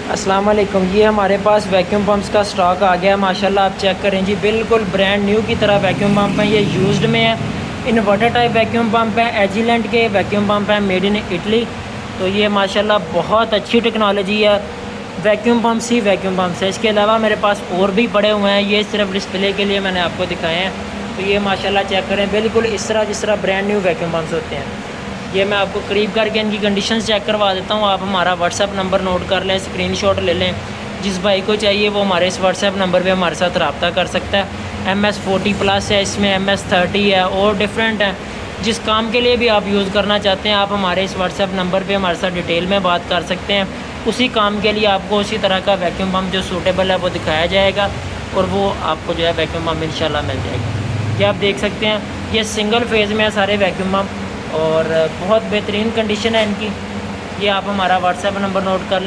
अस्सलाम वालेकुम। ये हमारे पास वैक्यूम पम्प्स का स्टॉक आ गया है माशाल्लाह। आप चेक करें जी, बिल्कुल ब्रांड न्यू की तरह वैक्यूम पम्प हैं। ये यूज्ड में है। इन्वर्टर टाइप वैक्यूम पम्प है, एजिलेंट के वैक्यूम पम्प है, मेड इन इटली। तो ये माशाल्लाह बहुत अच्छी टेक्नोलॉजी है। वैक्यूम पम्प्स ही वैक्यूम पम्प्स है। इसके अलावा मेरे पास और भी पड़े हुए हैं, ये सिर्फ डिस्प्ले के लिए मैंने आपको दिखाए हैं। तो ये माशाल्लाह चेक करें, बिल्कुल इस तरह जिस तरह ब्रांड न्यू वैक्यूम पम्प्स होते हैं। ये मैं आपको करीब करके इनकी कंडीशंस चेक करवा देता हूँ। आप हमारा व्हाट्सएप नंबर नोट कर लें, स्क्रीनशॉट ले लें। जिस भाई को चाहिए वो हमारे इस व्हाट्सएप नंबर पे हमारे साथ रब्ता कर सकता है। MS40+ है, इसमें MS30 है और डिफरेंट है। जिस काम के लिए भी आप यूज़ करना चाहते हैं, आप हमारे इस व्हाट्सएप नंबर पे हमारे साथ डिटेल में बात कर सकते हैं। उसी काम के लिए आपको उसी तरह का वैक्यूम पम्प जो सूटेबल है वो दिखाया जाएगा और वो आपको जो है वैक्यूम पम्प इंशाल्लाह मिल जाएगा। ये आप देख सकते हैं, ये सिंगल फेज़ में है सारे वैक्यूम पम्प और बहुत बेहतरीन कंडीशन है इनकी। ये आप हमारा व्हाट्सएप नंबर नोट कर लें।